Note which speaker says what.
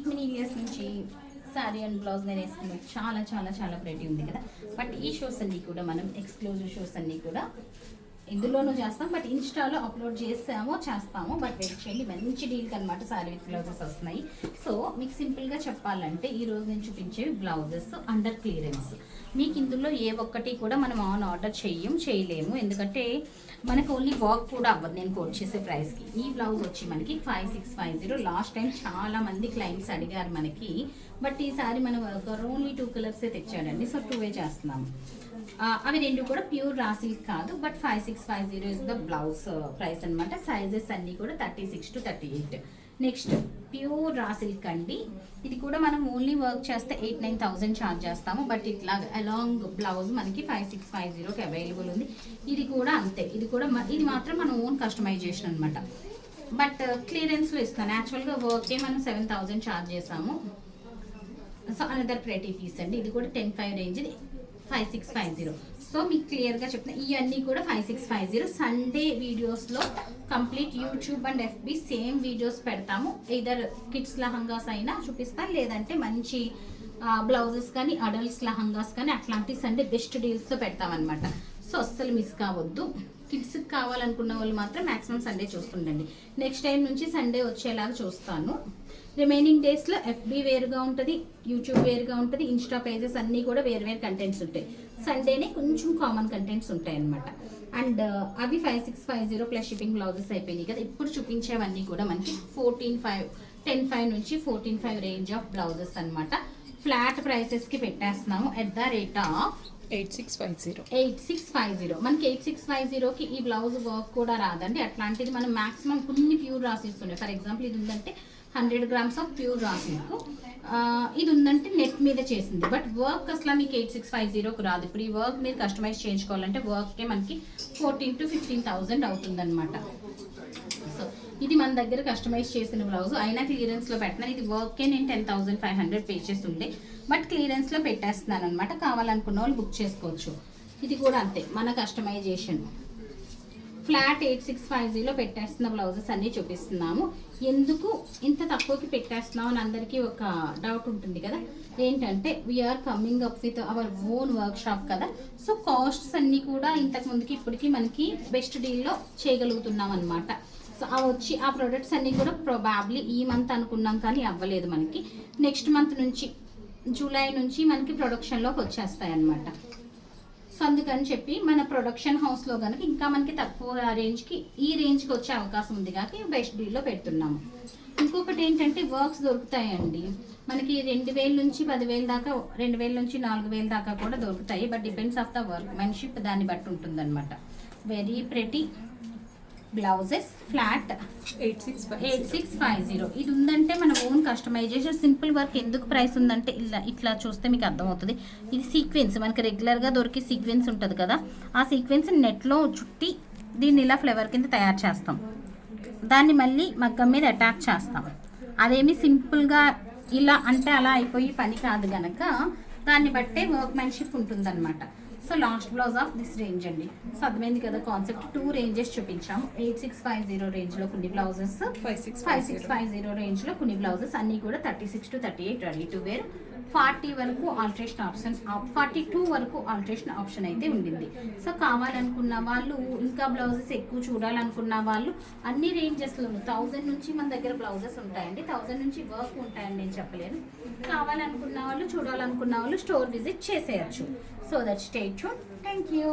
Speaker 1: Mini years నుంచి sari and blouse నేను వేసుకున్నాను. చాలా చాలా చాలా వెరైటీ ఉంది కదా. బట్ ఈ షోస్ అన్నీ కూడా మనం ఎక్స్క్లూజివ్ షోస్ అన్నీ కూడా ఇందులోనూ చేస్తాం. బట్ ఇన్స్టాలో అప్లోడ్ చేస్తాము. బట్ వెయిట్ చేయండి, మంచి డీల్కి అనమాట శారీ విత్ బ్లౌజెస్ వస్తున్నాయి. సో మీకు సింపుల్గా చెప్పాలంటే ఈరోజు నేను చూపించేవి బ్లౌజెస్ అండర్ క్లియరెన్స్. మీకు ఇందులో ఏ ఒక్కటి కూడా మనం ఆన్ ఆర్డర్ చేయలేము, ఎందుకంటే మనకు ఓన్లీ వర్క్ కూడా అవ్వదు నేను కోట్ చేసే ప్రైస్కి. ఈ బ్లౌజ్ వచ్చి మనకి 5650. లాస్ట్ టైం చాలా మంది క్లయింట్స్ అడిగారు మనకి, బట్ ఈసారి మనం ఓన్లీ 2 కలర్సే తెచ్చాడండి. సో 2 చేస్తున్నాము. అవి రెండు కూడా ప్యూర్ రా సిల్క్ కాదు, but 5650 is the blouse price అనమాట. సైజెస్ అన్నీ కూడా 36 to 38. Next pure raw silk అండి. ఇది కూడా మనం ఓన్లీ వర్క్ చేస్తే 8-9,000 ఛార్జ్ చేస్తాము. బట్ ఇట్లా అలాంగ్ బ్లౌజ్ మనకి 5650కి అవైలబుల్ ఉంది. ఇది కూడా అంతే, ఇది మాత్రం మన ఓన్ కస్టమైజేషన్ అనమాట. బట్ క్లియరెన్స్లో ఇస్తాను. యాక్చువల్గా వర్కే మనం 7,000 ఛార్జ్ చేసాము. సో అనదర్ ప్రెటీ పీస్ అండి. ఇది కూడా 10,500 రేంజ్, 5650. సో మీకు క్లియర్గా చెప్తున్నా, ఇవన్నీ కూడా 5650. సండే వీడియోస్లో complete YouTube and FB same videos పెడతాము. ఇదర్ కిడ్స్ లహంగాస్ అయినా చూపిస్తాను, లేదంటే మంచి బ్లౌజెస్ కానీ అడల్ట్స్ లహంగాస్ కానీ అట్లాంటి సండే బెస్ట్ డీల్స్తో పెడతామన్నమాట. సో అస్సలు మిస్ కావద్దు. కిడ్స్కి కావాలనుకున్న వాళ్ళు మాత్రం మ్యాక్సిమం సండే చూస్తుండండి. నెక్స్ట్ టైం నుంచి సండే వచ్చేలాగా చూస్తాను. రిమైనింగ్ డేస్లో FB వేరుగా ఉంటుంది, యూట్యూబ్ వేరుగా ఉంటుంది, ఇన్స్టా పేజెస్ అన్నీ కూడా వేరు కంటెంట్స్ ఉంటాయి. సండేనే కొంచెం కామన్ కంటెంట్స్ ఉంటాయి అన్నమాట. అండ్ అవి 5650 ప్లస్ షిప్పింగ్ బ్లౌజెస్ అయిపోయినాయి కదా. ఇప్పుడు చూపించేవన్నీ కూడా మనకి 10,500 నుంచి 14,500 రేంజ్ ఆఫ్ బ్లౌజెస్ అనమాట. ఫ్లాట్ ప్రైసెస్కి పెట్టేస్తున్నాము ఎట్ ద రేట్ ఆఫ్ 8650. మనకి 8650కి ఈ బ్లౌజ్ వర్క్ కూడా రాదండి. అట్లాంటిది మనం మాక్సిమం కొన్ని ప్యూర్ రా సిల్క్స్ ఉన్నాయి. ఫర్ ఎగ్జాంపుల్ ఇది ఉందంటే 100 grams of pure raw silk. ఇది ఉందంటే నెట్ మీద చేసింది. బట్ వర్క్ అసలు మీకు 8650కు రాదు. ఇప్పుడు ఈ వర్క్ మీరు కస్టమైజ్ చేయించుకోవాలంటే వర్క్కే మనకి 14,000 to 15,000 అవుతుంది అనమాట. సో ఇది మన దగ్గర కస్టమైజ్ చేసిన బ్లౌజ్ అయినా క్లియరెన్స్లో పెట్టినా. ఇది వర్క్కే నేను 10,500 పే చేసి ఉండే, బట్ క్లియరెన్స్లో పెట్టేస్తున్నాను అనమాట. కావాలనుకున్న వాళ్ళు బుక్ చేసుకోవచ్చు. ఇది కూడా అంతే, మన కస్టమైజేషన్. ఫ్లాట్ 8650లో పెట్టేస్తున్న బ్లౌజెస్ అన్నీ చూపిస్తున్నాము. ఎందుకు ఇంత తక్కువకి పెట్టేస్తున్నాం అని అందరికీ ఒక డౌట్ ఉంటుంది కదా. ఏంటంటే we're coming up with our own workshop కదా. సో కాస్ట్స్ అన్నీ కూడా ఇంతకు ముందుకి ఇప్పటికీ మనకి బెస్ట్ డీల్లో చేయగలుగుతున్నాం అనమాట. సో ఆ ప్రొడక్ట్స్ అన్నీ కూడా ప్రొబాబ్లీ ఈ మంత్ అనుకున్నాం కానీ అవ్వలేదు మనకి. నెక్స్ట్ మంత్ నుంచి జూలై నుంచి మనకి ప్రొడక్షన్లోకి వచ్చేస్తాయి అన్నమాట. సో అందుకని చెప్పి మన ప్రొడక్షన్ హౌస్లో కనుక ఇంకా మనకి తక్కువ రేంజ్కి ఈ రేంజ్కి వచ్చే అవకాశం ఉంది కాబట్టి బెస్ట్ డీల్లో పెడుతున్నాము. ఇంకొకటి ఏంటంటే వర్క్స్ దొరుకుతాయండి మనకి 2,000 నుంచి 10,000 దాకా, 2,000 నుంచి 4,000 దాకా కూడా దొరుకుతాయి. But depends of the workmanship, దాన్ని బట్టి ఉంటుందన్నమాట. Very pretty blouses flat 8650. ఇది ఉందంటే మన ఓన్ కస్టమైజేషన్. సింపుల్ వర్క్ ఎందుకు ప్రైస్ ఉందంటే ఇట్లా చూస్తే మీకు అర్థమవుతుంది. ఇది సీక్వెన్స్, మనకి రెగ్యులర్గా దొరికే సీక్వెన్స్ ఉంటుంది కదా. ఆ సీక్వెన్స్ నెట్లో చుట్టి దీన్ని ఇలా ఫ్లేవర్ కింద తయారు చేస్తాం. దాన్ని మళ్ళీ మగ్గం మీద అటాచ్ చేస్తాం. అదేమి సింపుల్గా ఇలా అంటే అలా అయిపోయి పని కాదు కనుక దాన్ని బట్టే వర్క్ మెన్షిప్ ఉంటుందన్నమాట. So last blouse of this range అండి. సో అర్థమైంది కదా కాన్సెప్ట్. 2 రేంజెస్ చూపించాము. 8650 రేంజ్లో కొన్ని బ్లౌజెస్, 5650 రేంజ్లో కొన్ని బ్లౌజెస్ అన్నీ కూడా 36 to 38 రెడీ టు వేర్. 40 వరకు ఆల్టరేషన్ ఆప్షన్స్, 42 వరకు ఆల్టరేషన్ ఆప్షన్ అయితే ఉండింది. సో కావాలనుకున్న వాళ్ళు, ఇంకా బ్లౌజెస్ ఎక్కువ చూడాలనుకున్న వాళ్ళు అన్ని రేంజెస్లో 1000 నుంచి మన దగ్గర బ్లౌజెస్ ఉంటాయండి. 1000 నుంచి వర్క్ ఉంటాయని నేను చెప్పలేను. కావాలనుకున్న వాళ్ళు, చూడాలనుకున్న వాళ్ళు స్టోర్ విజిట్ చేసేయచ్చు. So that stay tune. Thank you.